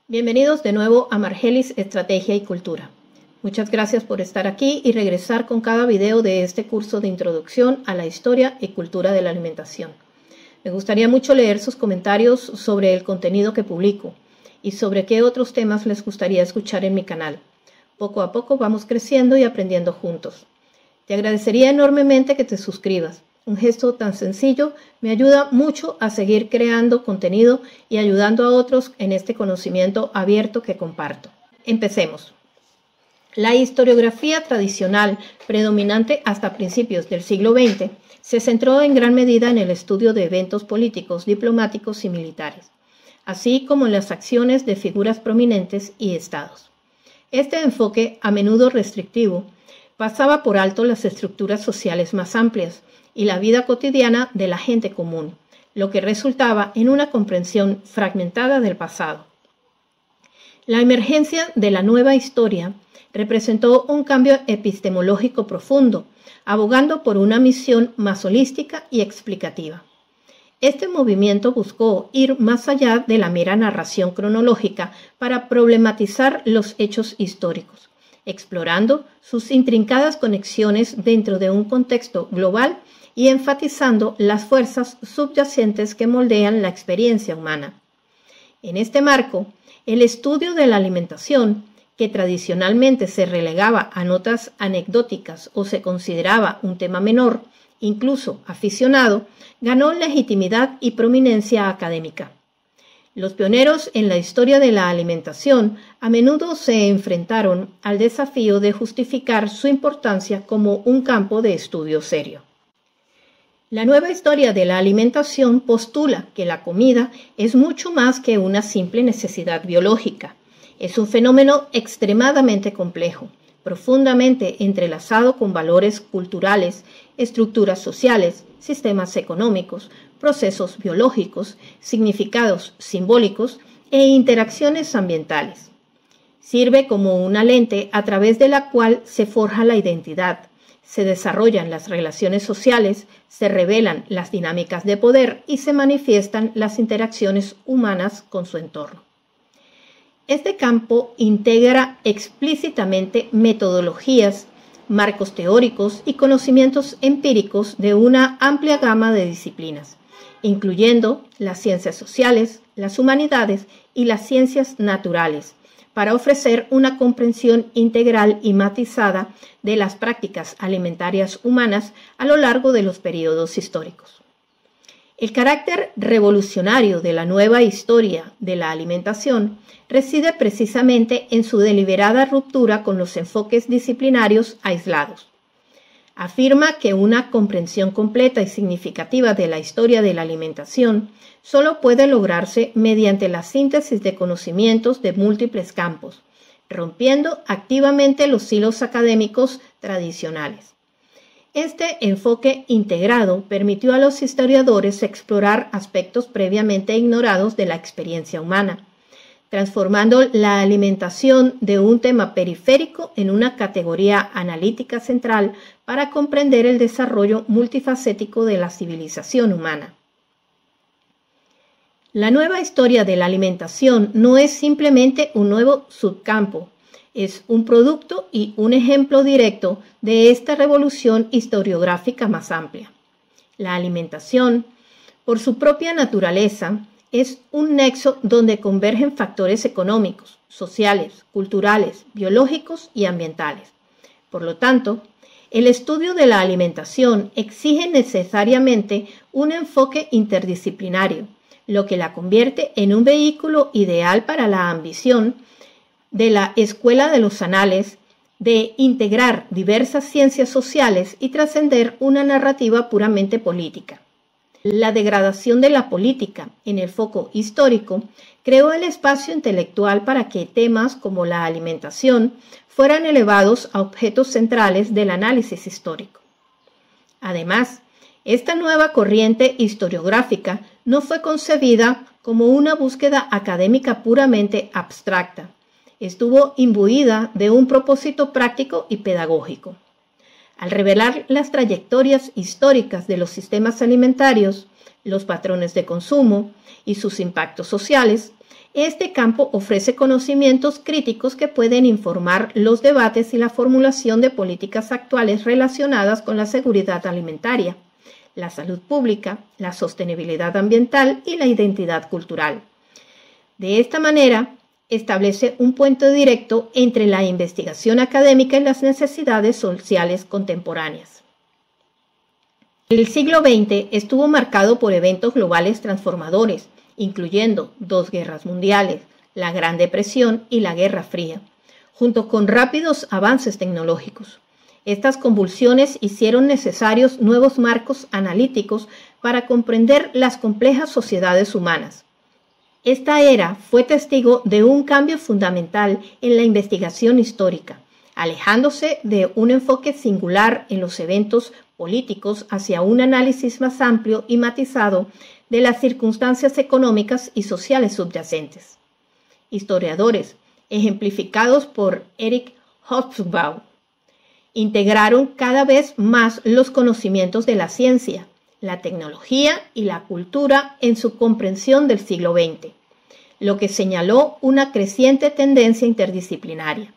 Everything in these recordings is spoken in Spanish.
Bienvenidos de nuevo a Margelis Estrategia y Cultura. Muchas gracias por estar aquí y regresar con cada video de este curso de introducción a la historia y cultura de la alimentación. Me gustaría mucho leer sus comentarios sobre el contenido que publico y sobre qué otros temas les gustaría escuchar en mi canal. Poco a poco vamos creciendo y aprendiendo juntos. Te agradecería enormemente que te suscribas. Un gesto tan sencillo me ayuda mucho a seguir creando contenido y ayudando a otros en este conocimiento abierto que comparto. Empecemos. La historiografía tradicional, predominante hasta principios del siglo XX, se centró en gran medida en el estudio de eventos políticos, diplomáticos y militares, así como en las acciones de figuras prominentes y estados. Este enfoque, a menudo restrictivo, pasaba por alto las estructuras sociales más amplias y la vida cotidiana de la gente común, lo que resultaba en una comprensión fragmentada del pasado. La emergencia de la nueva historia representó un cambio epistemológico profundo, abogando por una misión más holística y explicativa. Este movimiento buscó ir más allá de la mera narración cronológica para problematizar los hechos históricos, explorando sus intrincadas conexiones dentro de un contexto global y enfatizando las fuerzas subyacentes que moldean la experiencia humana. En este marco, el estudio de la alimentación, que tradicionalmente se relegaba a notas anecdóticas o se consideraba un tema menor, incluso aficionado, ganó legitimidad y prominencia académica. Los pioneros en la historia de la alimentación a menudo se enfrentaron al desafío de justificar su importancia como un campo de estudio serio. La nueva historia de la alimentación postula que la comida es mucho más que una simple necesidad biológica. Es un fenómeno extremadamente complejo, profundamente entrelazado con valores culturales, estructuras sociales, sistemas económicos, procesos biológicos, significados simbólicos e interacciones ambientales. Sirve como una lente a través de la cual se forja la identidad, se desarrollan las relaciones sociales, se revelan las dinámicas de poder y se manifiestan las interacciones humanas con su entorno. Este campo integra explícitamente metodologías, marcos teóricos y conocimientos empíricos de una amplia gama de disciplinas, incluyendo las ciencias sociales, las humanidades y las ciencias naturales, para ofrecer una comprensión integral y matizada de las prácticas alimentarias humanas a lo largo de los periodos históricos. El carácter revolucionario de la nueva historia de la alimentación reside precisamente en su deliberada ruptura con los enfoques disciplinarios aislados. Afirma que una comprensión completa y significativa de la historia de la alimentación solo puede lograrse mediante la síntesis de conocimientos de múltiples campos, rompiendo activamente los hilos académicos tradicionales. Este enfoque integrado permitió a los historiadores explorar aspectos previamente ignorados de la experiencia humana, transformando la alimentación de un tema periférico en una categoría analítica central para comprender el desarrollo multifacético de la civilización humana. La nueva historia de la alimentación no es simplemente un nuevo subcampo, es un producto y un ejemplo directo de esta revolución historiográfica más amplia. La alimentación, por su propia naturaleza, es un nexo donde convergen factores económicos, sociales, culturales, biológicos y ambientales. Por lo tanto, el estudio de la alimentación exige necesariamente un enfoque interdisciplinario, lo que la convierte en un vehículo ideal para la ambición de la Escuela de los Anales de integrar diversas ciencias sociales y trascender una narrativa puramente política. La degradación de la política en el foco histórico creó el espacio intelectual para que temas como la alimentación fueran elevados a objetos centrales del análisis histórico. Además, esta nueva corriente historiográfica no fue concebida como una búsqueda académica puramente abstracta. Estuvo imbuida de un propósito práctico y pedagógico. Al revelar las trayectorias históricas de los sistemas alimentarios, los patrones de consumo y sus impactos sociales, Este campo ofrece conocimientos críticos que pueden informar los debates y la formulación de políticas actuales relacionadas con la seguridad alimentaria, la salud pública, la sostenibilidad ambiental y la identidad cultural. De esta manera, establece un puente directo entre la investigación académica y las necesidades sociales contemporáneas. El siglo XX estuvo marcado por eventos globales transformadores, incluyendo 2 guerras mundiales, la Gran Depresión y la Guerra Fría, junto con rápidos avances tecnológicos. Estas convulsiones hicieron necesarios nuevos marcos analíticos para comprender las complejas sociedades humanas. Esta era fue testigo de un cambio fundamental en la investigación histórica, alejándose de un enfoque singular en los eventos políticos hacia un análisis más amplio y matizado de las circunstancias económicas y sociales subyacentes. Historiadores, ejemplificados por Eric Hobsbawm, integraron cada vez más los conocimientos de la ciencia, la tecnología y la cultura en su comprensión del siglo XX, lo que señaló una creciente tendencia interdisciplinaria.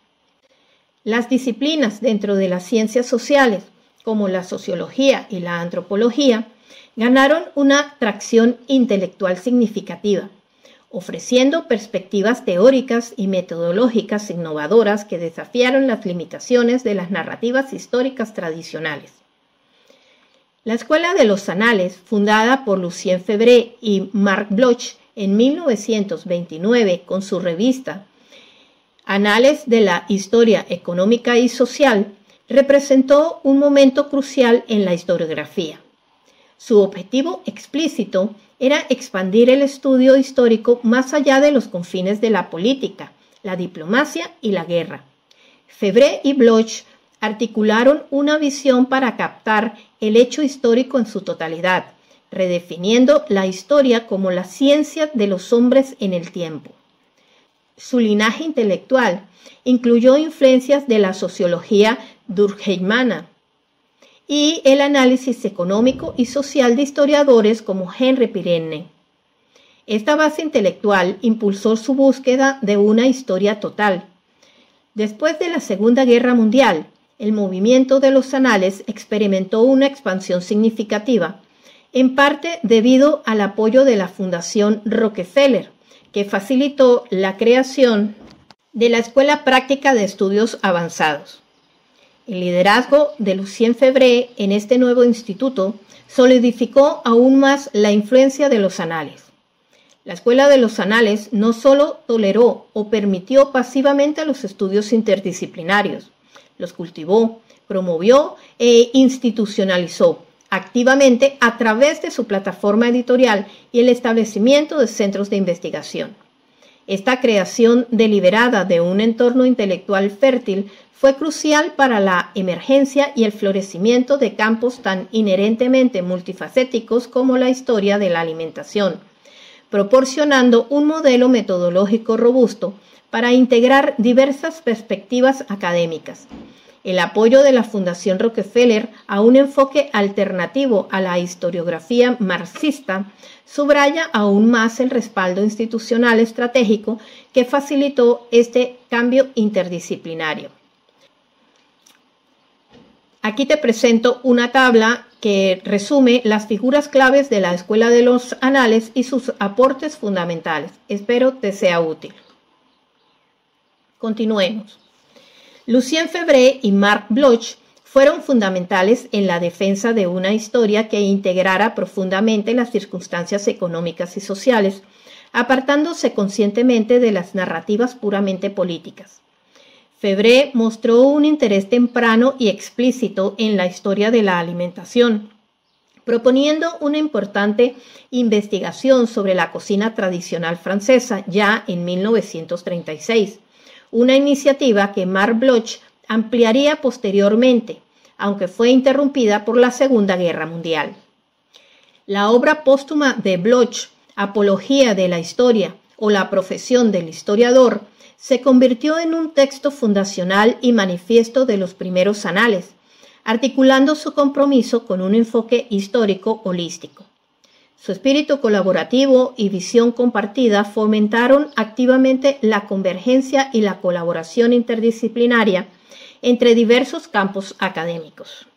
Las disciplinas dentro de las ciencias sociales, como la sociología y la antropología, ganaron una tracción intelectual significativa, ofreciendo perspectivas teóricas y metodológicas innovadoras que desafiaron las limitaciones de las narrativas históricas tradicionales. La Escuela de los Anales, fundada por Lucien Febvre y Marc Bloch en 1929 con su revista Anales de la Historia Económica y Social, representó un momento crucial en la historiografía. Su objetivo explícito era expandir el estudio histórico más allá de los confines de la política, la diplomacia y la guerra. Febvre y Bloch articularon una visión para captar el hecho histórico en su totalidad, redefiniendo la historia como la ciencia de los hombres en el tiempo. Su linaje intelectual incluyó influencias de la sociología durkheimiana y el análisis económico y social de historiadores como Henri Pirenne. Esta base intelectual impulsó su búsqueda de una historia total. Después de la Segunda Guerra Mundial, el movimiento de los anales experimentó una expansión significativa, en parte debido al apoyo de la Fundación Rockefeller, que facilitó la creación de la Escuela Práctica de Estudios Avanzados. El liderazgo de Lucien Febvre en este nuevo instituto solidificó aún más la influencia de los anales. La Escuela de los Anales no solo toleró o permitió pasivamente los estudios interdisciplinarios, los cultivó, promovió e institucionalizó activamente a través de su plataforma editorial y el establecimiento de centros de investigación. Esta creación deliberada de un entorno intelectual fértil fue crucial para la emergencia y el florecimiento de campos tan inherentemente multifacéticos como la historia de la alimentación, proporcionando un modelo metodológico robusto para integrar diversas perspectivas académicas. El apoyo de la Fundación Rockefeller a un enfoque alternativo a la historiografía marxista subraya aún más el respaldo institucional estratégico que facilitó este cambio interdisciplinario. Aquí te presento una tabla que resume las figuras claves de la Escuela de los Anales y sus aportes fundamentales. Espero te sea útil. Continuemos. Lucien Febvre y Marc Bloch fueron fundamentales en la defensa de una historia que integrara profundamente las circunstancias económicas y sociales, apartándose conscientemente de las narrativas puramente políticas. Febvre mostró un interés temprano y explícito en la historia de la alimentación, proponiendo una importante investigación sobre la cocina tradicional francesa ya en 1936, una iniciativa que Marc Bloch ampliaría posteriormente, aunque fue interrumpida por la Segunda Guerra Mundial. La obra póstuma de Bloch, Apología de la Historia o La profesión del historiador, se convirtió en un texto fundacional y manifiesto de los primeros anales, articulando su compromiso con un enfoque histórico holístico. Su espíritu colaborativo y visión compartida fomentaron activamente la convergencia y la colaboración interdisciplinaria entre diversos campos académicos.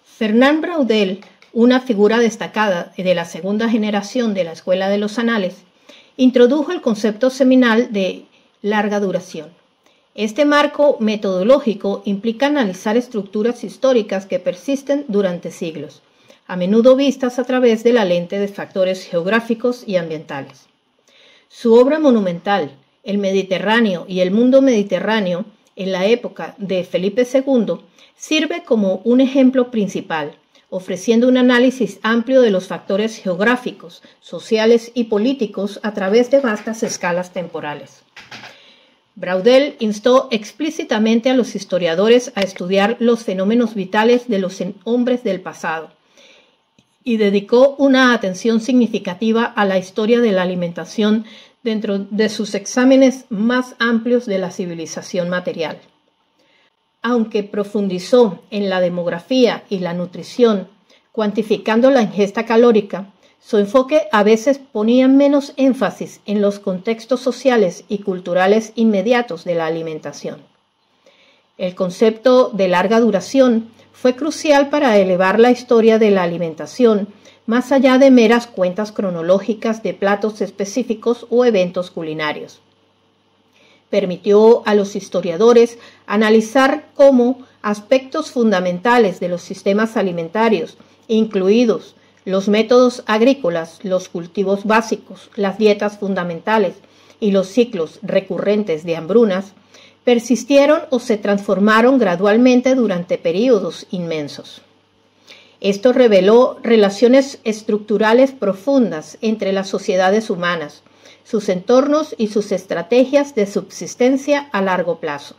Fernand Braudel, una figura destacada de la segunda generación de la Escuela de los Anales, introdujo el concepto seminal de larga duración. Este marco metodológico implica analizar estructuras históricas que persisten durante siglos, a menudo vistas a través de la lente de factores geográficos y ambientales. Su obra monumental, El Mediterráneo y el mundo mediterráneo, en la época de Felipe II, sirve como un ejemplo principal, ofreciendo un análisis amplio de los factores geográficos, sociales y políticos a través de vastas escalas temporales. Braudel instó explícitamente a los historiadores a estudiar los fenómenos vitales de los hombres del pasado y dedicó una atención significativa a la historia de la alimentación dentro de sus exámenes más amplios de la civilización material. Aunque profundizó en la demografía y la nutrición, cuantificando la ingesta calórica, su enfoque a veces ponía menos énfasis en los contextos sociales y culturales inmediatos de la alimentación. El concepto de larga duración fue crucial para elevar la historia de la alimentación más allá de meras cuentas cronológicas de platos específicos o eventos culinarios. Permitió a los historiadores analizar cómo aspectos fundamentales de los sistemas alimentarios, incluidos los métodos agrícolas, los cultivos básicos, las dietas fundamentales y los ciclos recurrentes de hambrunas, persistieron o se transformaron gradualmente durante períodos inmensos. Esto reveló relaciones estructurales profundas entre las sociedades humanas, sus entornos y sus estrategias de subsistencia a largo plazo.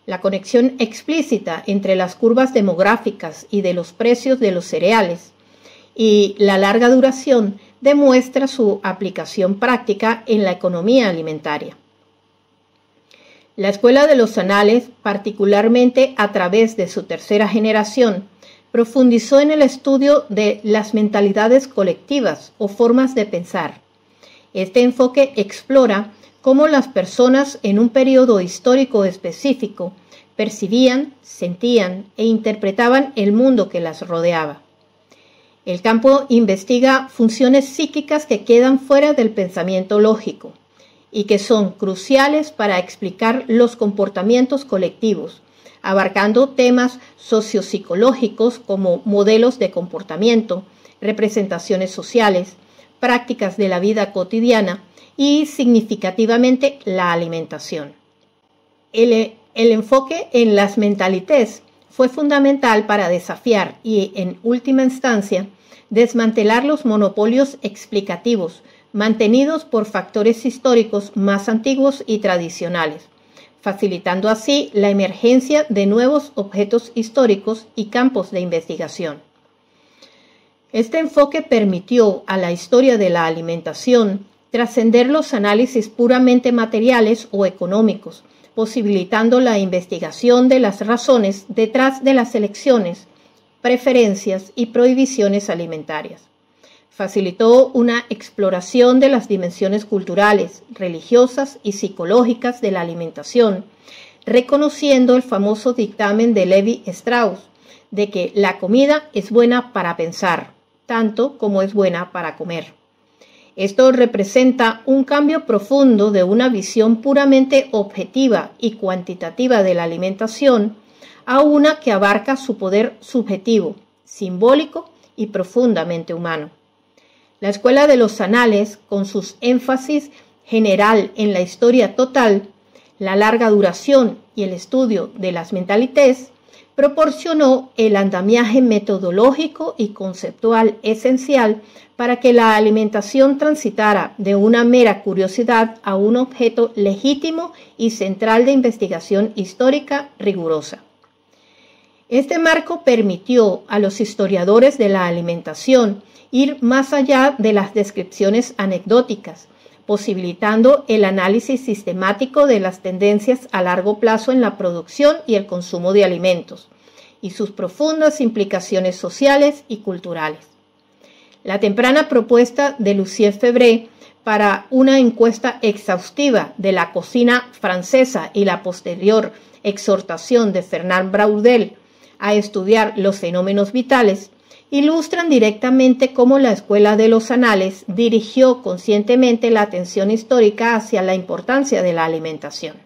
La conexión explícita entre las curvas demográficas y de los precios de los cereales y la larga duración demuestra su aplicación práctica en la economía alimentaria. La Escuela de los Anales, particularmente a través de su tercera generación, profundizó en el estudio de las mentalidades colectivas o formas de pensar. Este enfoque explora cómo las personas en un periodo histórico específico percibían, sentían e interpretaban el mundo que las rodeaba. El campo investiga funciones psíquicas que quedan fuera del pensamiento lógico y que son cruciales para explicar los comportamientos colectivos, abarcando temas sociopsicológicos como modelos de comportamiento, representaciones sociales, prácticas de la vida cotidiana y, significativamente, la alimentación. El enfoque en las mentalités fue fundamental para desafiar y, en última instancia, desmantelar los monopolios explicativos mantenidos por factores históricos más antiguos y tradicionales, facilitando así la emergencia de nuevos objetos históricos y campos de investigación. Este enfoque permitió a la historia de la alimentación trascender los análisis puramente materiales o económicos, posibilitando la investigación de las razones detrás de las elecciones, preferencias y prohibiciones alimentarias. Facilitó una exploración de las dimensiones culturales, religiosas y psicológicas de la alimentación, reconociendo el famoso dictamen de Levi Strauss de que la comida es buena para pensar, tanto como es buena para comer. Esto representa un cambio profundo de una visión puramente objetiva y cuantitativa de la alimentación a una que abarca su poder subjetivo, simbólico y profundamente humano. La Escuela de los Anales, con sus énfasis general en la historia total, la larga duración y el estudio de las mentalités, proporcionó el andamiaje metodológico y conceptual esencial para que la alimentación transitara de una mera curiosidad a un objeto legítimo y central de investigación histórica rigurosa. Este marco permitió a los historiadores de la alimentación ir más allá de las descripciones anecdóticas, posibilitando el análisis sistemático de las tendencias a largo plazo en la producción y el consumo de alimentos, y sus profundas implicaciones sociales y culturales. La temprana propuesta de Lucien Febvre para una encuesta exhaustiva de la cocina francesa y la posterior exhortación de Fernand Braudel a estudiar los fenómenos vitales ilustran directamente cómo la Escuela de los Anales dirigió conscientemente la atención histórica hacia la importancia de la alimentación.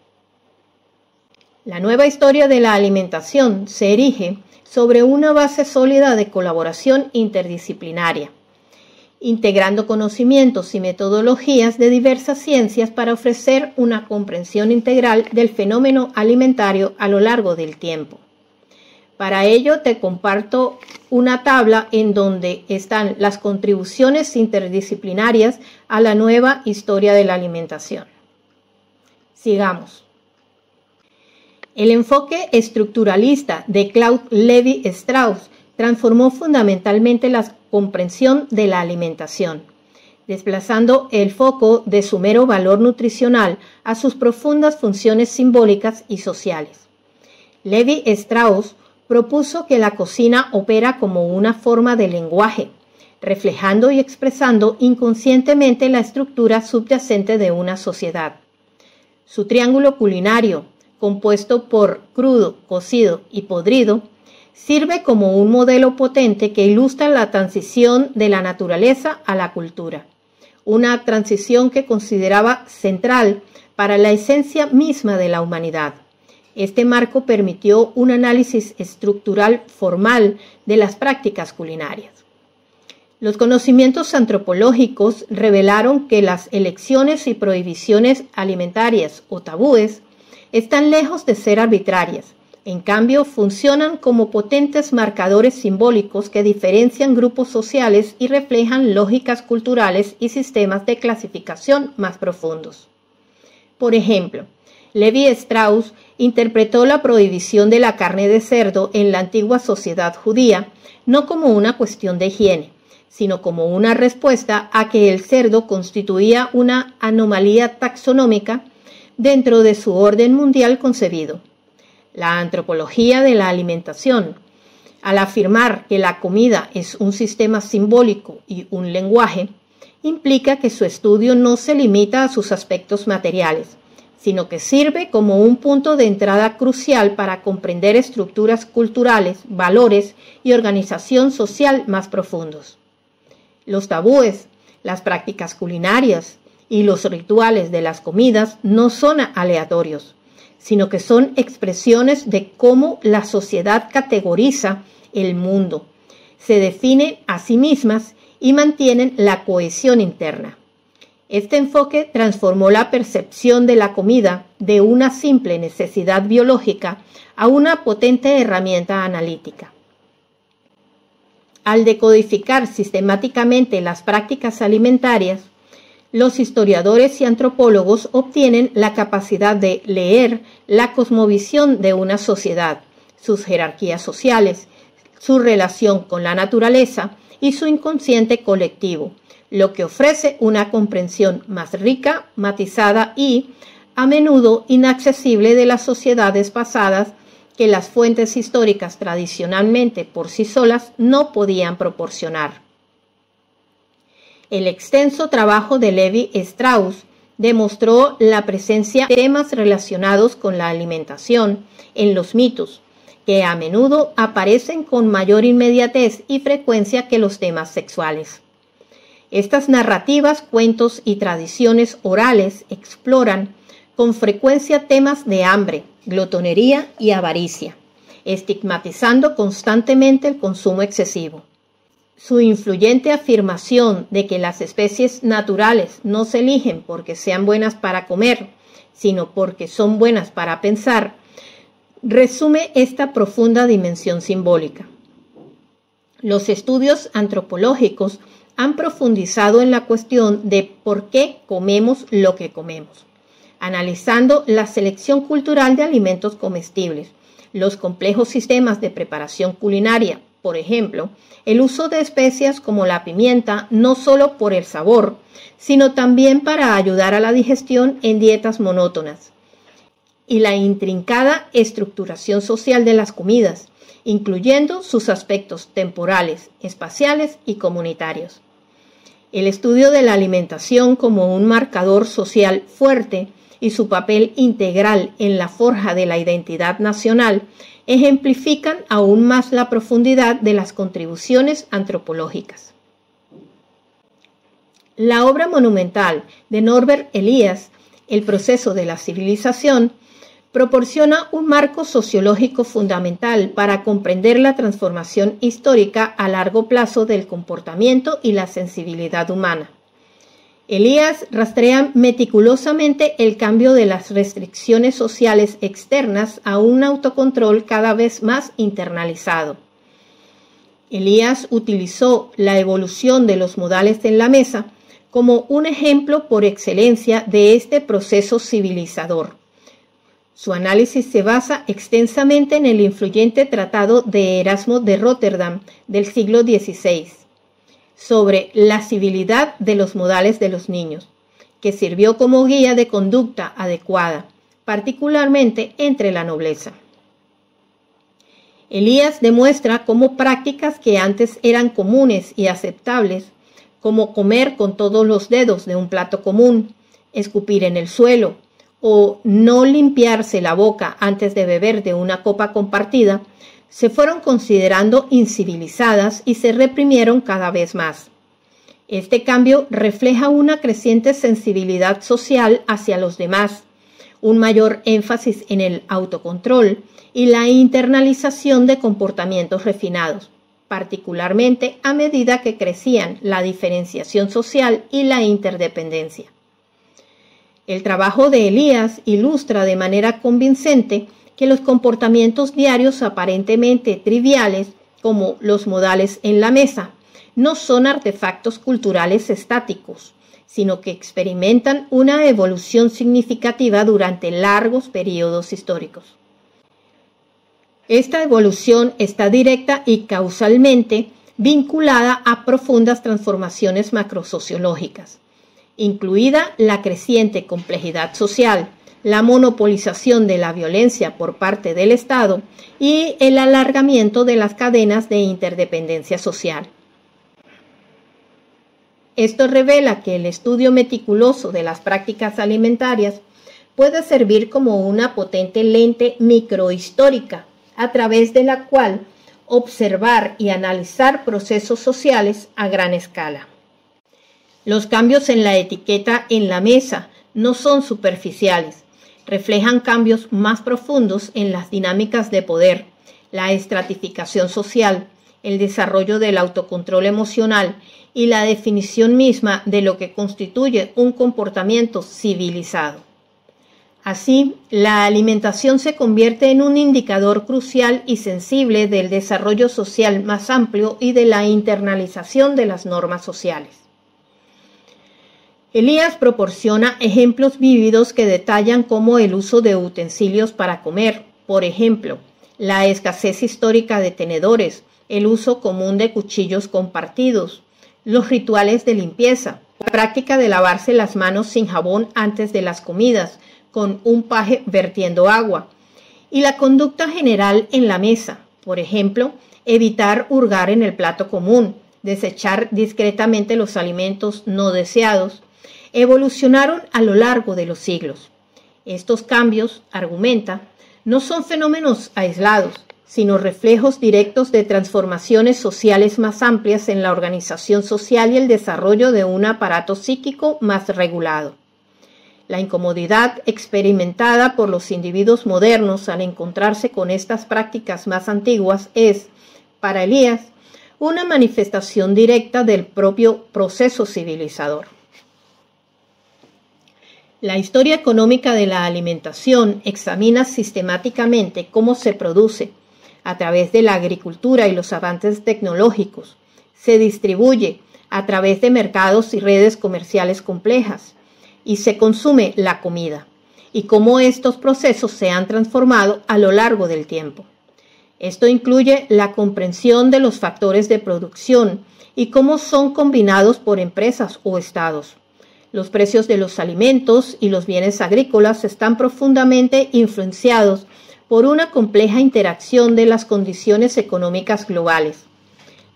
La nueva historia de la alimentación se erige sobre una base sólida de colaboración interdisciplinaria, integrando conocimientos y metodologías de diversas ciencias para ofrecer una comprensión integral del fenómeno alimentario a lo largo del tiempo. Para ello te comparto una tabla en donde están las contribuciones interdisciplinarias a la nueva historia de la alimentación. Sigamos. El enfoque estructuralista de Claude Lévi-Strauss transformó fundamentalmente la comprensión de la alimentación, desplazando el foco de su mero valor nutricional a sus profundas funciones simbólicas y sociales. Lévi-Strauss propuso que la cocina opera como una forma de lenguaje, reflejando y expresando inconscientemente la estructura subyacente de una sociedad. Su triángulo culinario, compuesto por crudo, cocido y podrido, sirve como un modelo potente que ilustra la transición de la naturaleza a la cultura, una transición que consideraba central para la esencia misma de la humanidad. Este marco permitió un análisis estructural formal de las prácticas culinarias. Los conocimientos antropológicos revelaron que las elecciones y prohibiciones alimentarias o tabúes están lejos de ser arbitrarias. En cambio, funcionan como potentes marcadores simbólicos que diferencian grupos sociales y reflejan lógicas culturales y sistemas de clasificación más profundos. Por ejemplo, Lévi-Strauss interpretó la prohibición de la carne de cerdo en la antigua sociedad judía no como una cuestión de higiene, sino como una respuesta a que el cerdo constituía una anomalía taxonómica dentro de su orden mundial concebido. La antropología de la alimentación, al afirmar que la comida es un sistema simbólico y un lenguaje, implica que su estudio no se limita a sus aspectos materiales, sino que sirve como un punto de entrada crucial para comprender estructuras culturales, valores y organización social más profundos. Los tabúes, las prácticas culinarias y los rituales de las comidas no son aleatorios, sino que son expresiones de cómo la sociedad categoriza el mundo, se define a sí mismas y mantienen la cohesión interna. Este enfoque transformó la percepción de la comida de una simple necesidad biológica a una potente herramienta analítica. Al decodificar sistemáticamente las prácticas alimentarias, los historiadores y antropólogos obtienen la capacidad de leer la cosmovisión de una sociedad, sus jerarquías sociales, su relación con la naturaleza y su inconsciente colectivo, lo que ofrece una comprensión más rica, matizada y, a menudo, inaccesible de las sociedades pasadas que las fuentes históricas tradicionalmente por sí solas no podían proporcionar. El extenso trabajo de Lévi-Strauss demostró la presencia de temas relacionados con la alimentación en los mitos, que a menudo aparecen con mayor inmediatez y frecuencia que los temas sexuales. Estas narrativas, cuentos y tradiciones orales exploran con frecuencia temas de hambre, glotonería y avaricia, estigmatizando constantemente el consumo excesivo. Su influyente afirmación de que las especies naturales no se eligen porque sean buenas para comer, sino porque son buenas para pensar, resume esta profunda dimensión simbólica. Los estudios antropológicos han profundizado en la cuestión de por qué comemos lo que comemos, analizando la selección cultural de alimentos comestibles, los complejos sistemas de preparación culinaria, por ejemplo, el uso de especias como la pimienta no solo por el sabor, sino también para ayudar a la digestión en dietas monótonas, y la intrincada estructuración social de las comidas, incluyendo sus aspectos temporales, espaciales y comunitarios. El estudio de la alimentación como un marcador social fuerte y su papel integral en la forja de la identidad nacional ejemplifican aún más la profundidad de las contribuciones antropológicas. La obra monumental de Norbert Elias, El proceso de la civilización, proporciona un marco sociológico fundamental para comprender la transformación histórica a largo plazo del comportamiento y la sensibilidad humana. Elias rastrea meticulosamente el cambio de las restricciones sociales externas a un autocontrol cada vez más internalizado. Elias utilizó la evolución de los modales en la mesa como un ejemplo por excelencia de este proceso civilizador. Su análisis se basa extensamente en el influyente tratado de Erasmo de Róterdam del siglo XVI sobre la civilidad de los modales de los niños, que sirvió como guía de conducta adecuada, particularmente entre la nobleza. Elias demuestra cómo prácticas que antes eran comunes y aceptables, como comer con todos los dedos de un plato común, escupir en el suelo o no limpiarse la boca antes de beber de una copa compartida, se fueron considerando incivilizadas y se reprimieron cada vez más. Este cambio refleja una creciente sensibilidad social hacia los demás, un mayor énfasis en el autocontrol y la internalización de comportamientos refinados, particularmente a medida que crecían la diferenciación social y la interdependencia. El trabajo de Elias ilustra de manera convincente que los comportamientos diarios aparentemente triviales, como los modales en la mesa, no son artefactos culturales estáticos, sino que experimentan una evolución significativa durante largos periodos históricos. Esta evolución está directa y causalmente vinculada a profundas transformaciones macrosociológicas, incluida la creciente complejidad social, la monopolización de la violencia por parte del Estado y el alargamiento de las cadenas de interdependencia social. Esto revela que el estudio meticuloso de las prácticas alimentarias puede servir como una potente lente microhistórica a través de la cual observar y analizar procesos sociales a gran escala. Los cambios en la etiqueta en la mesa no son superficiales, reflejan cambios más profundos en las dinámicas de poder, la estratificación social, el desarrollo del autocontrol emocional y la definición misma de lo que constituye un comportamiento civilizado. Así, la alimentación se convierte en un indicador crucial y sensible del desarrollo social más amplio y de la internalización de las normas sociales. Elias proporciona ejemplos vívidos que detallan cómo el uso de utensilios para comer, por ejemplo, la escasez histórica de tenedores, el uso común de cuchillos compartidos, los rituales de limpieza, la práctica de lavarse las manos sin jabón antes de las comidas, con un paje vertiendo agua, y la conducta general en la mesa, por ejemplo, evitar hurgar en el plato común, desechar discretamente los alimentos no deseados, evolucionaron a lo largo de los siglos. Estos cambios, argumenta, no son fenómenos aislados, sino reflejos directos de transformaciones sociales más amplias en la organización social y el desarrollo de un aparato psíquico más regulado. La incomodidad experimentada por los individuos modernos al encontrarse con estas prácticas más antiguas es, para Elias, una manifestación directa del propio proceso civilizador. La historia económica de la alimentación examina sistemáticamente cómo se produce, a través de la agricultura y los avances tecnológicos, se distribuye a través de mercados y redes comerciales complejas, y se consume la comida, y cómo estos procesos se han transformado a lo largo del tiempo. Esto incluye la comprensión de los factores de producción y cómo son combinados por empresas o estados. Los precios de los alimentos y los bienes agrícolas están profundamente influenciados por una compleja interacción de las condiciones económicas globales,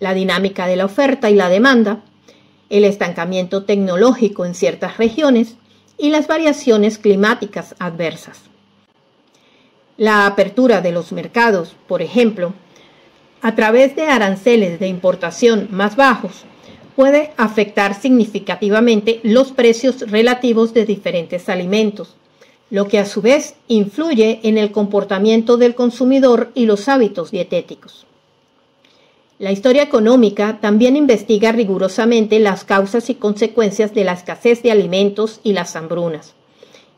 la dinámica de la oferta y la demanda, el estancamiento tecnológico en ciertas regiones y las variaciones climáticas adversas. La apertura de los mercados, por ejemplo, a través de aranceles de importación más bajos, puede afectar significativamente los precios relativos de diferentes alimentos, lo que a su vez influye en el comportamiento del consumidor y los hábitos dietéticos. La historia económica también investiga rigurosamente las causas y consecuencias de la escasez de alimentos y las hambrunas.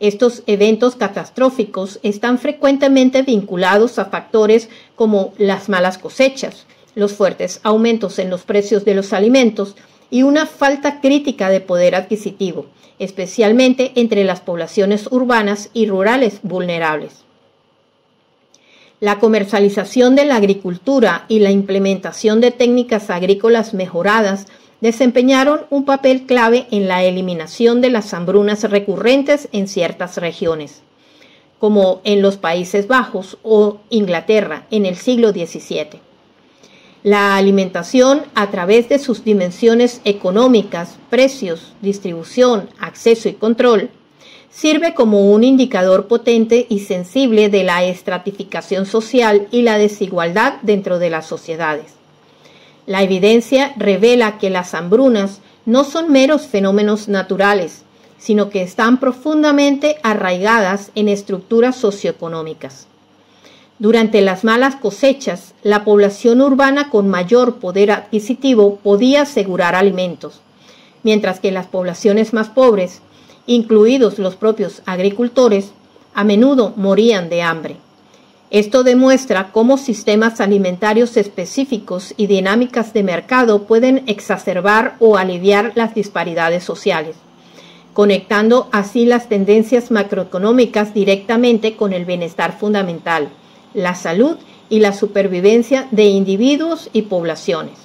Estos eventos catastróficos están frecuentemente vinculados a factores como las malas cosechas, los fuertes aumentos en los precios de los alimentos y una falta crítica de poder adquisitivo, especialmente entre las poblaciones urbanas y rurales vulnerables. La comercialización de la agricultura y la implementación de técnicas agrícolas mejoradas desempeñaron un papel clave en la eliminación de las hambrunas recurrentes en ciertas regiones, como en los Países Bajos o Inglaterra en el siglo XVII. La alimentación, a través de sus dimensiones económicas, precios, distribución, acceso y control, sirve como un indicador potente y sensible de la estratificación social y la desigualdad dentro de las sociedades. La evidencia revela que las hambrunas no son meros fenómenos naturales, sino que están profundamente arraigadas en estructuras socioeconómicas. Durante las malas cosechas, la población urbana con mayor poder adquisitivo podía asegurar alimentos, mientras que las poblaciones más pobres, incluidos los propios agricultores, a menudo morían de hambre. Esto demuestra cómo sistemas alimentarios específicos y dinámicas de mercado pueden exacerbar o aliviar las disparidades sociales, conectando así las tendencias macroeconómicas directamente con el bienestar fundamental, la salud y la supervivencia de individuos y poblaciones.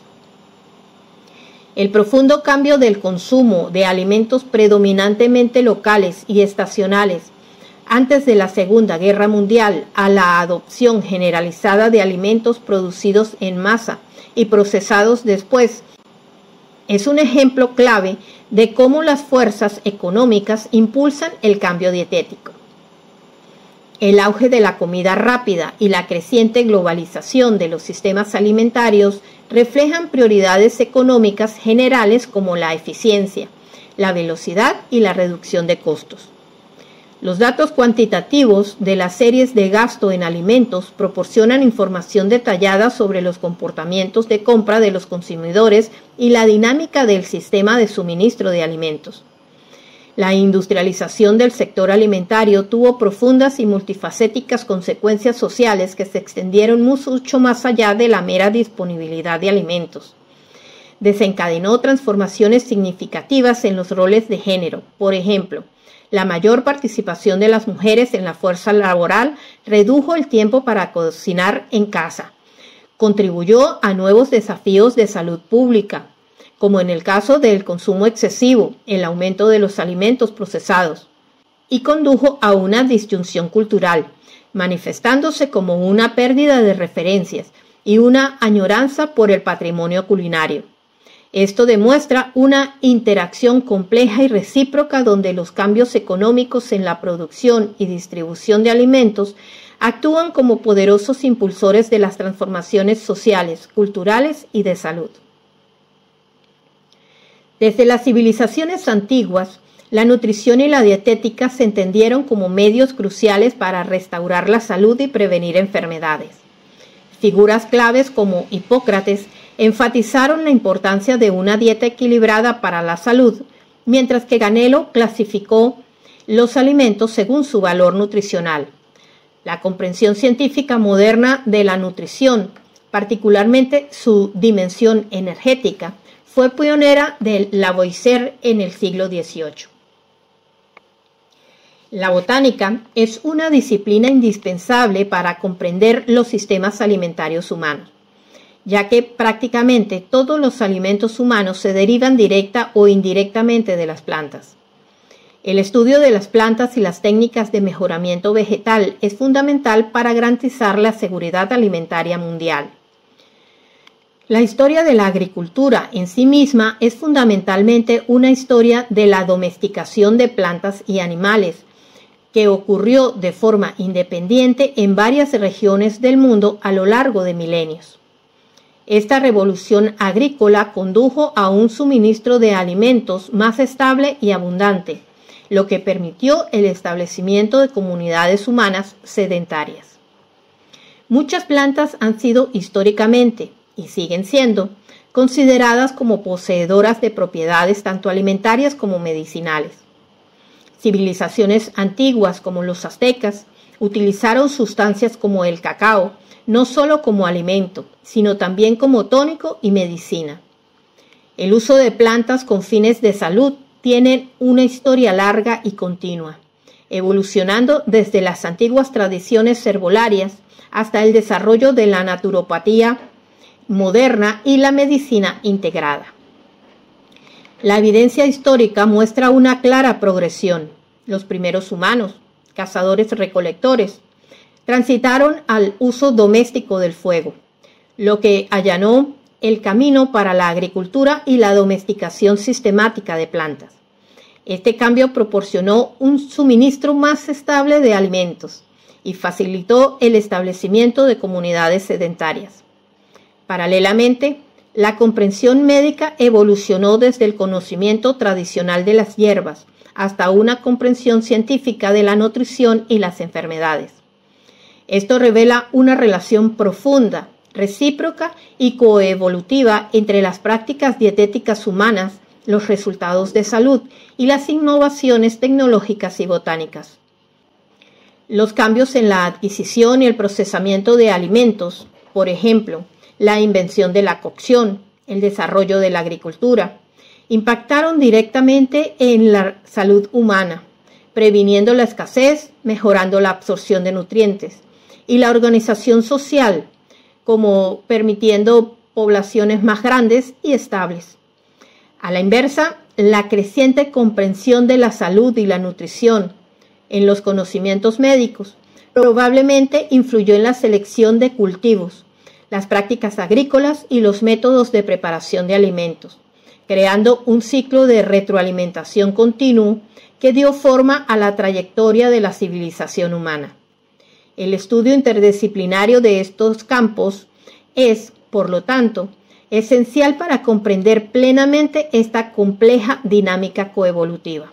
El profundo cambio del consumo de alimentos predominantemente locales y estacionales antes de la Segunda Guerra Mundial a la adopción generalizada de alimentos producidos en masa y procesados después, es un ejemplo clave de cómo las fuerzas económicas impulsan el cambio dietético. El auge de la comida rápida y la creciente globalización de los sistemas alimentarios reflejan prioridades económicas generales como la eficiencia, la velocidad y la reducción de costos. Los datos cuantitativos de las series de gasto en alimentos proporcionan información detallada sobre los comportamientos de compra de los consumidores y la dinámica del sistema de suministro de alimentos. La industrialización del sector alimentario tuvo profundas y multifacéticas consecuencias sociales que se extendieron mucho más allá de la mera disponibilidad de alimentos. Desencadenó transformaciones significativas en los roles de género. Por ejemplo, la mayor participación de las mujeres en la fuerza laboral redujo el tiempo para cocinar en casa. Contribuyó a nuevos desafíos de salud pública, como en el caso del consumo excesivo, el aumento de los alimentos procesados, y condujo a una disyunción cultural, manifestándose como una pérdida de referencias y una añoranza por el patrimonio culinario. Esto demuestra una interacción compleja y recíproca donde los cambios económicos en la producción y distribución de alimentos actúan como poderosos impulsores de las transformaciones sociales, culturales y de salud. Desde las civilizaciones antiguas, la nutrición y la dietética se entendieron como medios cruciales para restaurar la salud y prevenir enfermedades. Figuras claves como Hipócrates enfatizaron la importancia de una dieta equilibrada para la salud, mientras que Ganello clasificó los alimentos según su valor nutricional. La comprensión científica moderna de la nutrición, particularmente su dimensión energética, fue pionera de Lavoisier en el siglo XVIII. La botánica es una disciplina indispensable para comprender los sistemas alimentarios humanos, ya que prácticamente todos los alimentos humanos se derivan directa o indirectamente de las plantas. El estudio de las plantas y las técnicas de mejoramiento vegetal es fundamental para garantizar la seguridad alimentaria mundial. La historia de la agricultura en sí misma es fundamentalmente una historia de la domesticación de plantas y animales, que ocurrió de forma independiente en varias regiones del mundo a lo largo de milenios. Esta revolución agrícola condujo a un suministro de alimentos más estable y abundante, lo que permitió el establecimiento de comunidades humanas sedentarias. Muchas plantas han sido históricamente, y siguen siendo, consideradas como poseedoras de propiedades tanto alimentarias como medicinales. Civilizaciones antiguas como los aztecas utilizaron sustancias como el cacao, no solo como alimento, sino también como tónico y medicina. El uso de plantas con fines de salud tiene una historia larga y continua, evolucionando desde las antiguas tradiciones herbolarias hasta el desarrollo de la naturopatía moderna y la medicina integrada. La evidencia histórica muestra una clara progresión. Los primeros humanos, cazadores-recolectores, transitaron al uso doméstico del fuego, lo que allanó el camino para la agricultura y la domesticación sistemática de plantas. Este cambio proporcionó un suministro más estable de alimentos y facilitó el establecimiento de comunidades sedentarias. Paralelamente, la comprensión médica evolucionó desde el conocimiento tradicional de las hierbas hasta una comprensión científica de la nutrición y las enfermedades. Esto revela una relación profunda, recíproca y coevolutiva entre las prácticas dietéticas humanas, los resultados de salud y las innovaciones tecnológicas y botánicas. Los cambios en la adquisición y el procesamiento de alimentos, por ejemplo, la invención de la cocción, el desarrollo de la agricultura, impactaron directamente en la salud humana, previniendo la escasez, mejorando la absorción de nutrientes, y la organización social, como permitiendo poblaciones más grandes y estables. A la inversa, la creciente comprensión de la salud y la nutrición en los conocimientos médicos probablemente influyó en la selección de cultivos, las prácticas agrícolas y los métodos de preparación de alimentos, creando un ciclo de retroalimentación continuo que dio forma a la trayectoria de la civilización humana. El estudio interdisciplinario de estos campos es, por lo tanto, esencial para comprender plenamente esta compleja dinámica coevolutiva.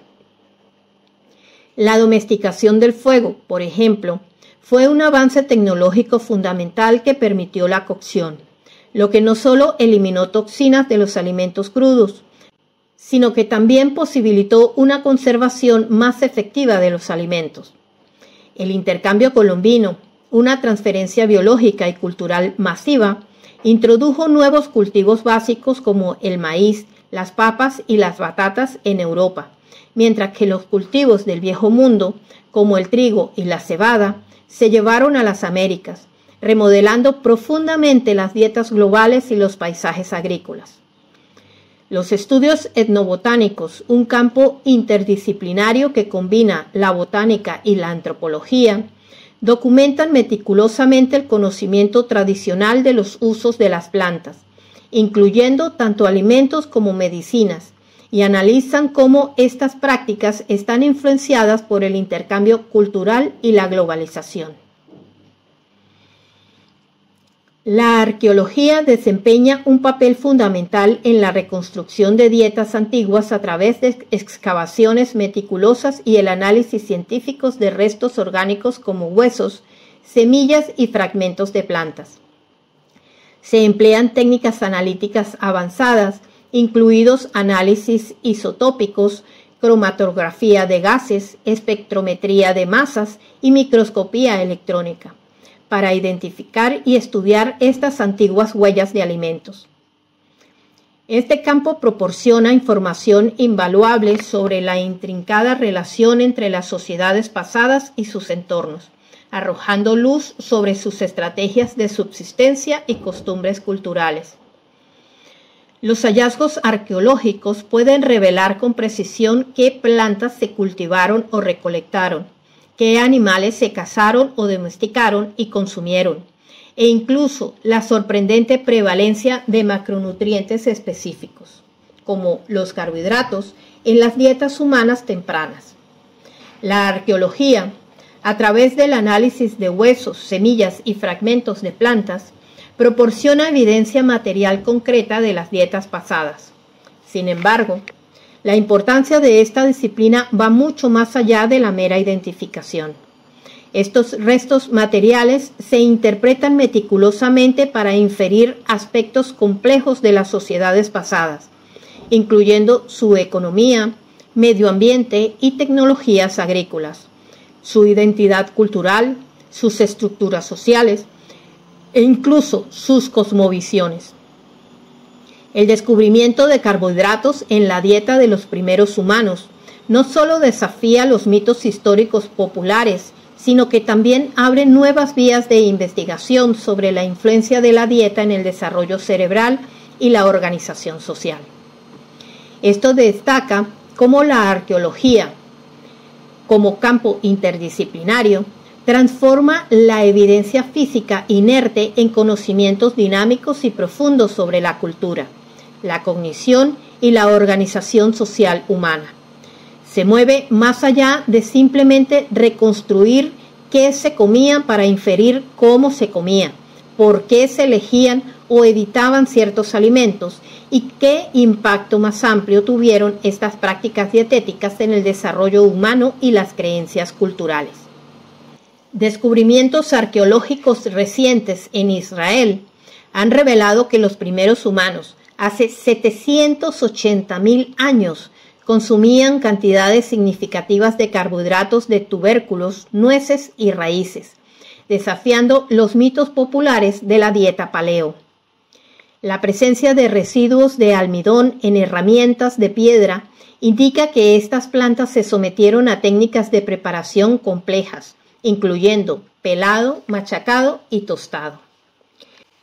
La domesticación del fuego, por ejemplo, fue un avance tecnológico fundamental que permitió la cocción, lo que no solo eliminó toxinas de los alimentos crudos, sino que también posibilitó una conservación más efectiva de los alimentos. El intercambio colombino, una transferencia biológica y cultural masiva, introdujo nuevos cultivos básicos como el maíz, las papas y las batatas en Europa, mientras que los cultivos del Viejo Mundo, como el trigo y la cebada, se llevaron a las Américas, remodelando profundamente las dietas globales y los paisajes agrícolas. Los estudios etnobotánicos, un campo interdisciplinario que combina la botánica y la antropología, documentan meticulosamente el conocimiento tradicional de los usos de las plantas, incluyendo tanto alimentos como medicinas, y analizan cómo estas prácticas están influenciadas por el intercambio cultural y la globalización. La arqueología desempeña un papel fundamental en la reconstrucción de dietas antiguas a través de excavaciones meticulosas y el análisis científico de restos orgánicos como huesos, semillas y fragmentos de plantas. Se emplean técnicas analíticas avanzadas, incluidos análisis isotópicos, cromatografía de gases, espectrometría de masas y microscopía electrónica, para identificar y estudiar estas antiguas huellas de alimentos. Este campo proporciona información invaluable sobre la intrincada relación entre las sociedades pasadas y sus entornos, arrojando luz sobre sus estrategias de subsistencia y costumbres culturales. Los hallazgos arqueológicos pueden revelar con precisión qué plantas se cultivaron o recolectaron, qué animales se cazaron o domesticaron y consumieron, e incluso la sorprendente prevalencia de macronutrientes específicos, como los carbohidratos, en las dietas humanas tempranas. La arqueología, a través del análisis de huesos, semillas y fragmentos de plantas, proporciona evidencia material concreta de las dietas pasadas. Sin embargo, la importancia de esta disciplina va mucho más allá de la mera identificación. Estos restos materiales se interpretan meticulosamente para inferir aspectos complejos de las sociedades pasadas, incluyendo su economía, medio ambiente y tecnologías agrícolas, su identidad cultural, sus estructuras sociales e incluso sus cosmovisiones. El descubrimiento de carbohidratos en la dieta de los primeros humanos no solo desafía los mitos históricos populares, sino que también abre nuevas vías de investigación sobre la influencia de la dieta en el desarrollo cerebral y la organización social. Esto destaca cómo la arqueología, como campo interdisciplinario, transforma la evidencia física inerte en conocimientos dinámicos y profundos sobre la cultura, la cognición y la organización social humana. Se mueve más allá de simplemente reconstruir qué se comía para inferir cómo se comía, por qué se elegían o evitaban ciertos alimentos y qué impacto más amplio tuvieron estas prácticas dietéticas en el desarrollo humano y las creencias culturales. Descubrimientos arqueológicos recientes en Israel han revelado que los primeros humanos, hace 780.000 años, consumían cantidades significativas de carbohidratos de tubérculos, nueces y raíces, desafiando los mitos populares de la dieta paleo. La presencia de residuos de almidón en herramientas de piedra indica que estas plantas se sometieron a técnicas de preparación complejas, incluyendo pelado, machacado y tostado.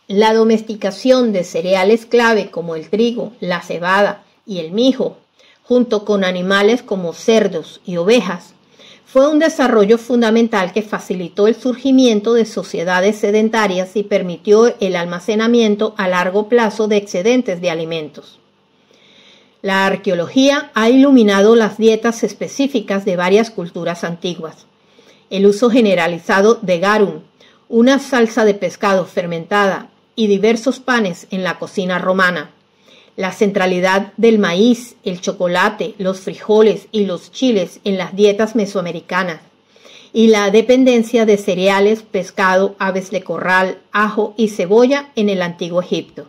La domesticación de cereales clave como el trigo, la cebada y el mijo, junto con animales como cerdos y ovejas, fue un desarrollo fundamental que facilitó el surgimiento de sociedades sedentarias y permitió el almacenamiento a largo plazo de excedentes de alimentos. La arqueología ha iluminado las dietas específicas de varias culturas antiguas. El uso generalizado de garum, una salsa de pescado fermentada, y diversos panes en la cocina romana. La centralidad del maíz, el chocolate, los frijoles y los chiles en las dietas mesoamericanas. Y la dependencia de cereales, pescado, aves de corral, ajo y cebolla en el Antiguo Egipto.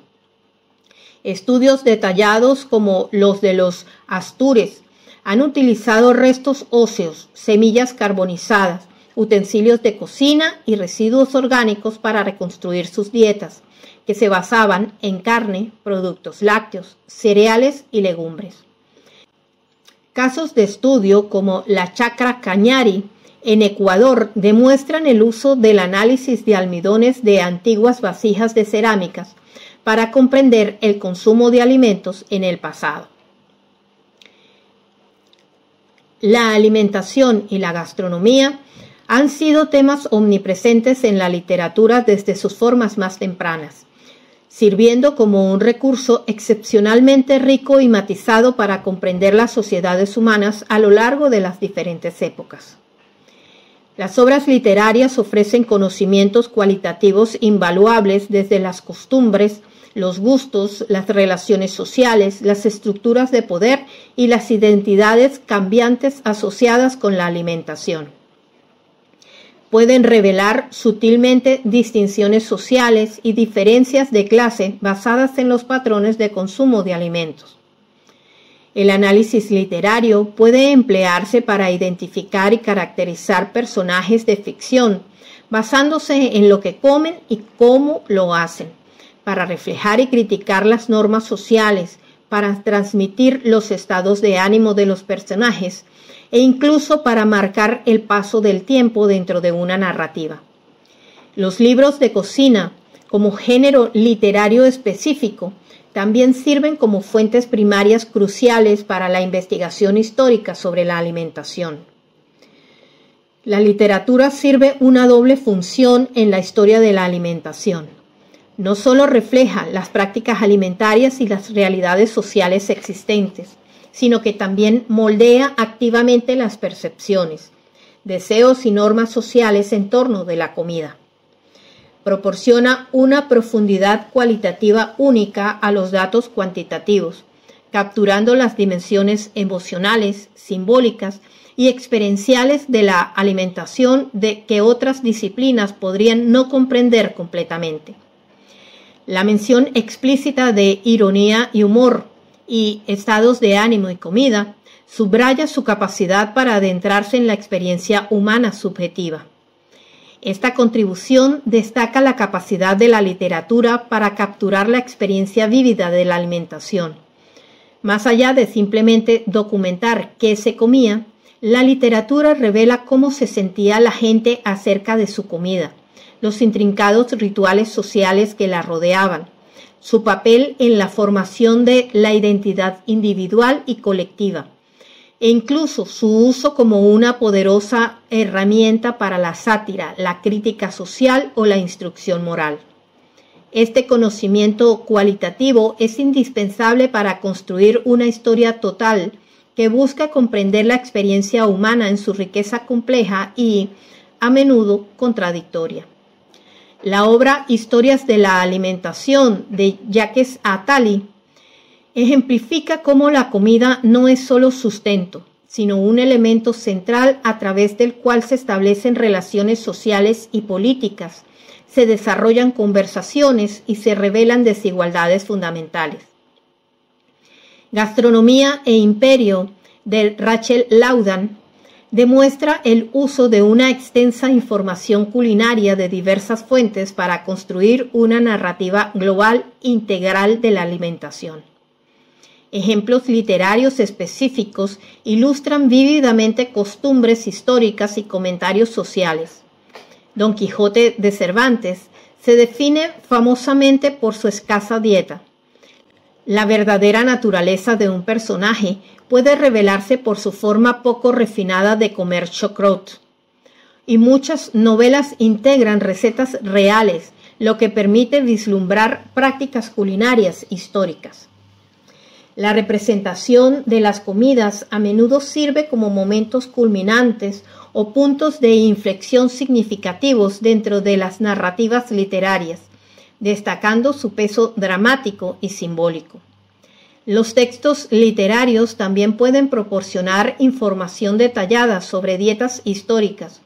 Estudios detallados como los de los astures han utilizado restos óseos, semillas carbonizadas, utensilios de cocina y residuos orgánicos para reconstruir sus dietas, que se basaban en carne, productos lácteos, cereales y legumbres. Casos de estudio como la chacra cañari en Ecuador demuestran el uso del análisis de almidones de antiguas vasijas de cerámicas para comprender el consumo de alimentos en el pasado. La alimentación y la gastronomía han sido temas omnipresentes en la literatura desde sus formas más tempranas, sirviendo como un recurso excepcionalmente rico y matizado para comprender las sociedades humanas a lo largo de las diferentes épocas. Las obras literarias ofrecen conocimientos cualitativos invaluables desde las costumbres, los gustos, las relaciones sociales, las estructuras de poder y las identidades cambiantes asociadas con la alimentación. Pueden revelar sutilmente distinciones sociales y diferencias de clase basadas en los patrones de consumo de alimentos. El análisis literario puede emplearse para identificar y caracterizar personajes de ficción, basándose en lo que comen y cómo lo hacen, para reflejar y criticar las normas sociales, para transmitir los estados de ánimo de los personajes, e incluso para marcar el paso del tiempo dentro de una narrativa. Los libros de cocina, como género literario específico, también sirven como fuentes primarias cruciales para la investigación histórica sobre la alimentación. La literatura sirve una doble función en la historia de la alimentación. No solo refleja las prácticas alimentarias y las realidades sociales existentes, sino que también moldea activamente las percepciones, deseos y normas sociales en torno de la comida. Proporciona una profundidad cualitativa única a los datos cuantitativos, capturando las dimensiones emocionales, simbólicas y experienciales de la alimentación que otras disciplinas podrían no comprender completamente. La mención explícita de ironía y humor y estados de ánimo y comida subraya su capacidad para adentrarse en la experiencia humana subjetiva. Esta contribución destaca la capacidad de la literatura para capturar la experiencia vívida de la alimentación. Más allá de simplemente documentar qué se comía, la literatura revela cómo se sentía la gente acerca de su comida, los intrincados rituales sociales que la rodeaban, su papel en la formación de la identidad individual y colectiva, e incluso su uso como una poderosa herramienta para la sátira, la crítica social o la instrucción moral. Este conocimiento cualitativo es indispensable para construir una historia total que busca comprender la experiencia humana en su riqueza compleja y, a menudo, contradictoria. La obra Historias de la alimentación de Jacques Attali ejemplifica cómo la comida no es solo sustento, sino un elemento central a través del cual se establecen relaciones sociales y políticas, se desarrollan conversaciones y se revelan desigualdades fundamentales. Gastronomía e Imperio, de Rachel Laudan, demuestra el uso de una extensa información culinaria de diversas fuentes para construir una narrativa global integral de la alimentación. Ejemplos literarios específicos ilustran vívidamente costumbres históricas y comentarios sociales. Don Quijote de Cervantes se define famosamente por su escasa dieta. La verdadera naturaleza de un personaje puede revelarse por su forma poco refinada de comer chocrot. Y muchas novelas integran recetas reales, lo que permite vislumbrar prácticas culinarias históricas. La representación de las comidas a menudo sirve como momentos culminantes o puntos de inflexión significativos dentro de las narrativas literarias, destacando su peso dramático y simbólico. Los textos literarios también pueden proporcionar información detallada sobre dietas históricas,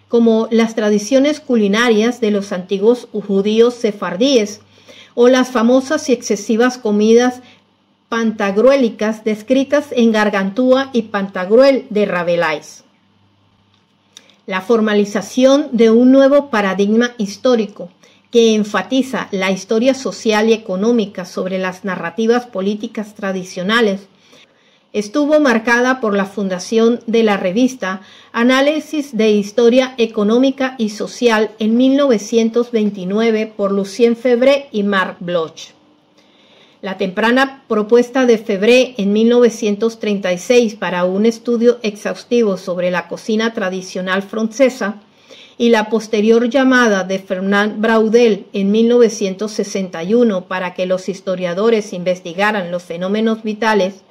como las tradiciones culinarias de los antiguos judíos sefardíes o las famosas y excesivas comidas pantagruélicas descritas en Gargantúa y Pantagruel de Rabelais. La formalización de un nuevo paradigma histórico que enfatiza la historia social y económica sobre las narrativas políticas tradicionales estuvo marcada por la fundación de la revista Análisis de Historia Económica y Social en 1929 por Lucien Febvre y Marc Bloch. La temprana propuesta de Febvre en 1936 para un estudio exhaustivo sobre la cocina tradicional francesa y la posterior llamada de Fernand Braudel en 1961 para que los historiadores investigaran los fenómenos vitales,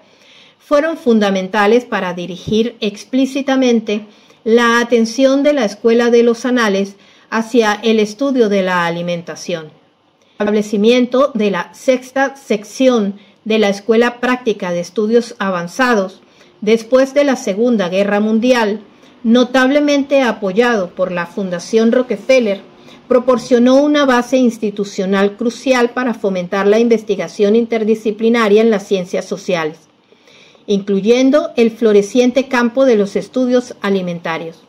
fueron fundamentales para dirigir explícitamente la atención de la Escuela de los Anales hacia el estudio de la alimentación. El establecimiento de la sexta sección de la Escuela Práctica de Estudios Avanzados después de la Segunda Guerra Mundial, notablemente apoyado por la Fundación Rockefeller, proporcionó una base institucional crucial para fomentar la investigación interdisciplinaria en las ciencias sociales, incluyendo el floreciente campo de los estudios alimentarios.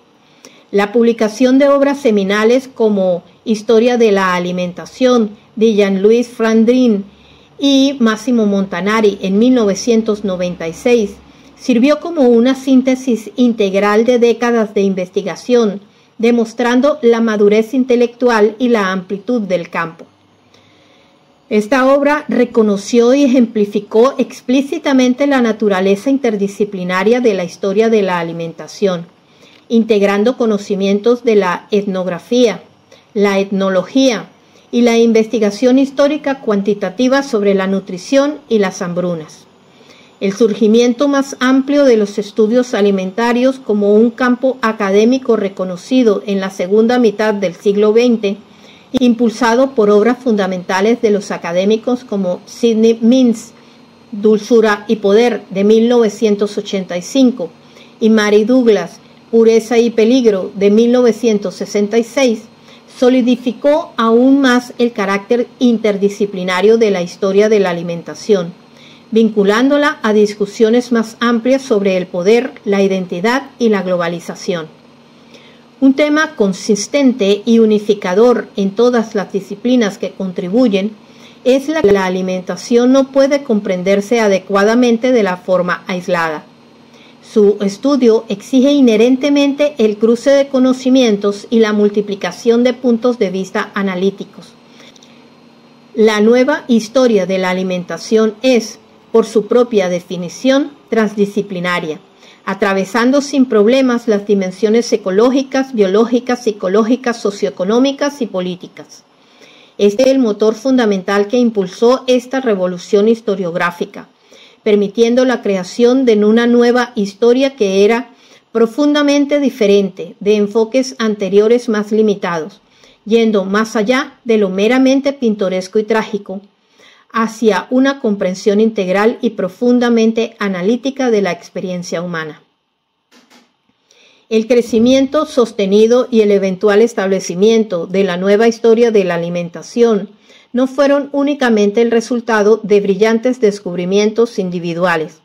La publicación de obras seminales como Historia de la Alimentación de Jean-Louis Flandrin y Massimo Montanari en 1996 sirvió como una síntesis integral de décadas de investigación, demostrando la madurez intelectual y la amplitud del campo. Esta obra reconoció y ejemplificó explícitamente la naturaleza interdisciplinaria de la historia de la alimentación integrando conocimientos de la etnografía, la etnología y la investigación histórica cuantitativa sobre la nutrición y las hambrunas. El surgimiento más amplio de los estudios alimentarios como un campo académico reconocido en la segunda mitad del siglo XX, impulsado por obras fundamentales de los académicos como Sidney Mintz, Dulzura y Poder, de 1985, y Mary Douglas, Pureza y Peligro, de 1966, solidificó aún más el carácter interdisciplinario de la historia de la alimentación, vinculándola a discusiones más amplias sobre el poder, la identidad y la globalización. Un tema consistente y unificador en todas las disciplinas que contribuyen es que la alimentación no puede comprenderse adecuadamente de la forma aislada. Su estudio exige inherentemente el cruce de conocimientos y la multiplicación de puntos de vista analíticos. La nueva historia de la alimentación es, por su propia definición, transdisciplinaria, atravesando sin problemas las dimensiones ecológicas, biológicas, psicológicas, socioeconómicas y políticas. Este es el motor fundamental que impulsó esta revolución historiográfica, permitiendo la creación de una nueva historia que era profundamente diferente de enfoques anteriores más limitados, yendo más allá de lo meramente pintoresco y trágico, hacia una comprensión integral y profundamente analítica de la experiencia humana. El crecimiento sostenido y el eventual establecimiento de la nueva historia de la alimentación no fueron únicamente el resultado de brillantes descubrimientos individuales.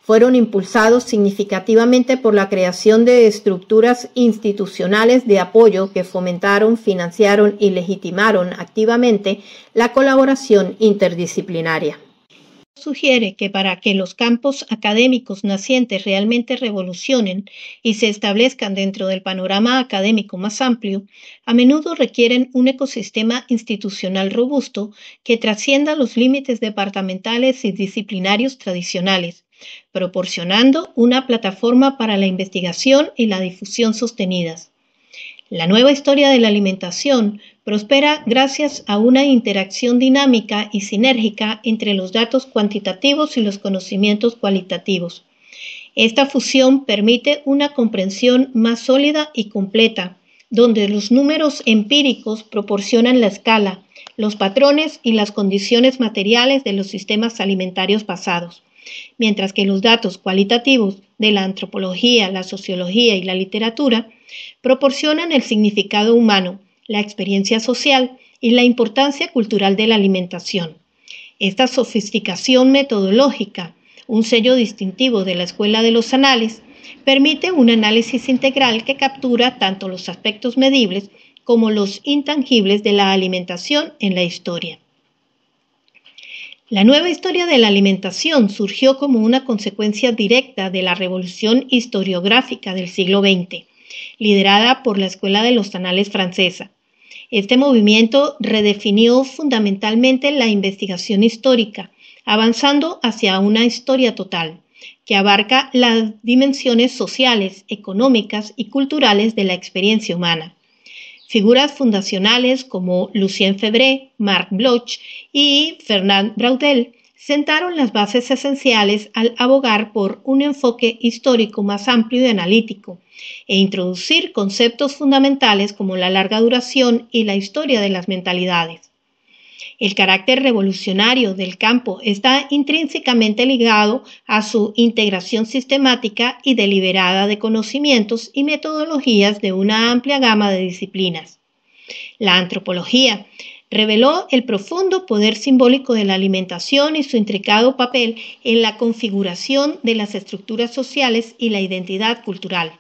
Fueron impulsados significativamente por la creación de estructuras institucionales de apoyo que fomentaron, financiaron y legitimaron activamente la colaboración interdisciplinaria. Sugiere que para que los campos académicos nacientes realmente revolucionen y se establezcan dentro del panorama académico más amplio, a menudo requieren un ecosistema institucional robusto que trascienda los límites departamentales y disciplinarios tradicionales, proporcionando una plataforma para la investigación y la difusión sostenidas. La nueva historia de la alimentación prospera gracias a una interacción dinámica y sinérgica entre los datos cuantitativos y los conocimientos cualitativos. Esta fusión permite una comprensión más sólida y completa, donde los números empíricos proporcionan la escala, los patrones y las condiciones materiales de los sistemas alimentarios pasados, mientras que los datos cualitativos de la antropología, la sociología y la literatura proporcionan el significado humano, la experiencia social y la importancia cultural de la alimentación. Esta sofisticación metodológica, un sello distintivo de la Escuela de los Anales, permite un análisis integral que captura tanto los aspectos medibles como los intangibles de la alimentación en la historia. La nueva historia de la alimentación surgió como una consecuencia directa de la revolución historiográfica del siglo XX, liderada por la Escuela de los Anales francesa. Este movimiento redefinió fundamentalmente la investigación histórica, avanzando hacia una historia total, que abarca las dimensiones sociales, económicas y culturales de la experiencia humana. Figuras fundacionales como Lucien Febvre, Marc Bloch y Fernand Braudel sentaron las bases esenciales al abogar por un enfoque histórico más amplio y analítico e introducir conceptos fundamentales como la larga duración y la historia de las mentalidades. El carácter revolucionario del campo está intrínsecamente ligado a su integración sistemática y deliberada de conocimientos y metodologías de una amplia gama de disciplinas. La antropología reveló el profundo poder simbólico de la alimentación y su intricado papel en la configuración de las estructuras sociales y la identidad cultural.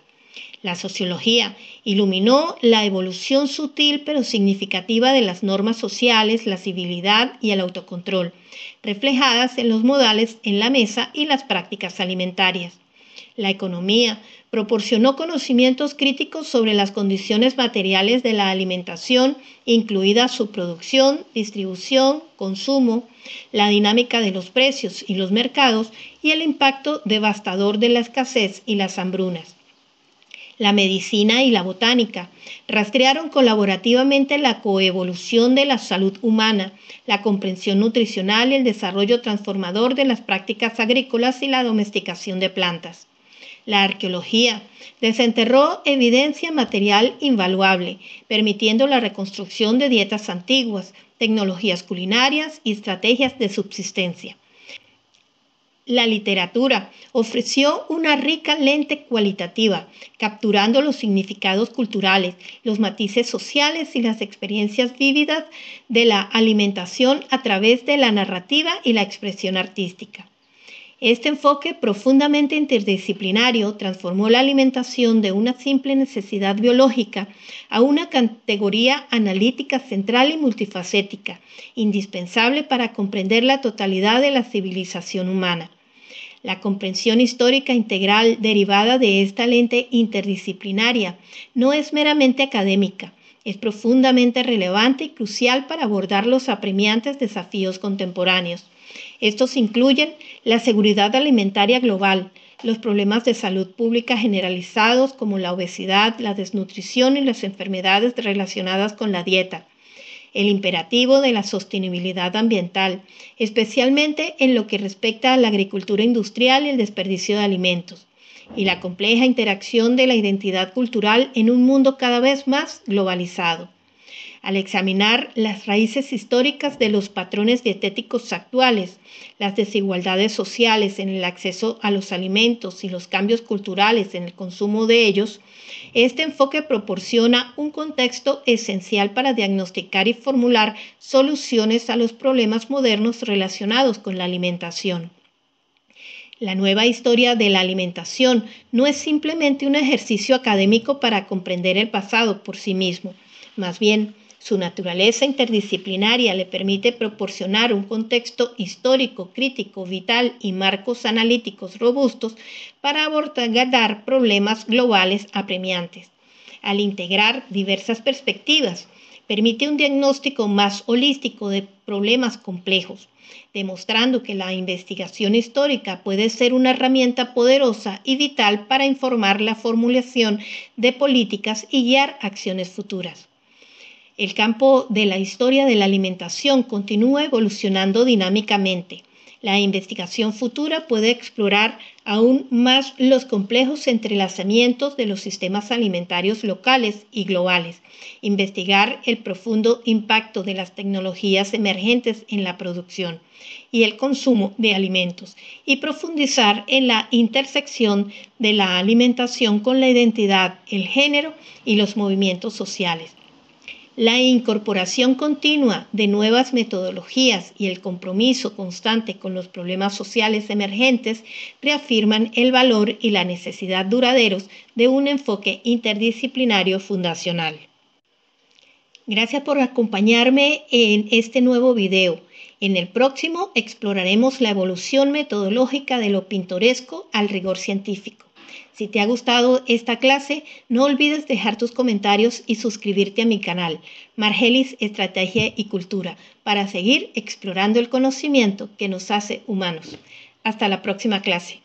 La sociología iluminó la evolución sutil pero significativa de las normas sociales, la civilidad y el autocontrol, reflejadas en los modales en la mesa y las prácticas alimentarias. La economía proporcionó conocimientos críticos sobre las condiciones materiales de la alimentación, incluida su producción, distribución, consumo, la dinámica de los precios y los mercados y el impacto devastador de la escasez y las hambrunas. la medicina y la botánica. Rastrearon colaborativamente la coevolución de la salud humana, la comprensión nutricional y el desarrollo transformador de las prácticas agrícolas y la domesticación de plantas. La arqueología desenterró evidencia material invaluable, permitiendo la reconstrucción de dietas antiguas, tecnologías culinarias y estrategias de subsistencia. La literatura ofreció una rica lente cualitativa, capturando los significados culturales, los matices sociales y las experiencias vívidas de la alimentación a través de la narrativa y la expresión artística. Este enfoque profundamente interdisciplinario transformó la alimentación de una simple necesidad biológica a una categoría analítica central y multifacética, indispensable para comprender la totalidad de la civilización humana. La comprensión histórica integral derivada de esta lente interdisciplinaria no es meramente académica, es profundamente relevante y crucial para abordar los apremiantes desafíos contemporáneos. Estos incluyen la seguridad alimentaria global, los problemas de salud pública generalizados como la obesidad, la desnutrición y las enfermedades relacionadas con la dieta, el imperativo de la sostenibilidad ambiental, especialmente en lo que respecta a la agricultura industrial y el desperdicio de alimentos, y la compleja interacción de la identidad cultural en un mundo cada vez más globalizado. Al examinar las raíces históricas de los patrones dietéticos actuales, las desigualdades sociales en el acceso a los alimentos y los cambios culturales en el consumo de ellos, este enfoque proporciona un contexto esencial para diagnosticar y formular soluciones a los problemas modernos relacionados con la alimentación. La nueva historia de la alimentación no es simplemente un ejercicio académico para comprender el pasado por sí mismo, más bien, su naturaleza interdisciplinaria le permite proporcionar un contexto histórico, crítico, vital y marcos analíticos robustos para abordar problemas globales apremiantes. Al integrar diversas perspectivas, permite un diagnóstico más holístico de problemas complejos, demostrando que la investigación histórica puede ser una herramienta poderosa y vital para informar la formulación de políticas y guiar acciones futuras. El campo de la historia de la alimentación continúa evolucionando dinámicamente. La investigación futura puede explorar aún más los complejos entrelazamientos de los sistemas alimentarios locales y globales, investigar el profundo impacto de las tecnologías emergentes en la producción y el consumo de alimentos, y profundizar en la intersección de la alimentación con la identidad, el género y los movimientos sociales. La incorporación continua de nuevas metodologías y el compromiso constante con los problemas sociales emergentes reafirman el valor y la necesidad duraderos de un enfoque interdisciplinario fundacional. Gracias por acompañarme en este nuevo video. En el próximo exploraremos la evolución metodológica de lo pintoresco al rigor científico. Si te ha gustado esta clase, no olvides dejar tus comentarios y suscribirte a mi canal, Margelis Estrategia y Cultura, para seguir explorando el conocimiento que nos hace humanos. Hasta la próxima clase.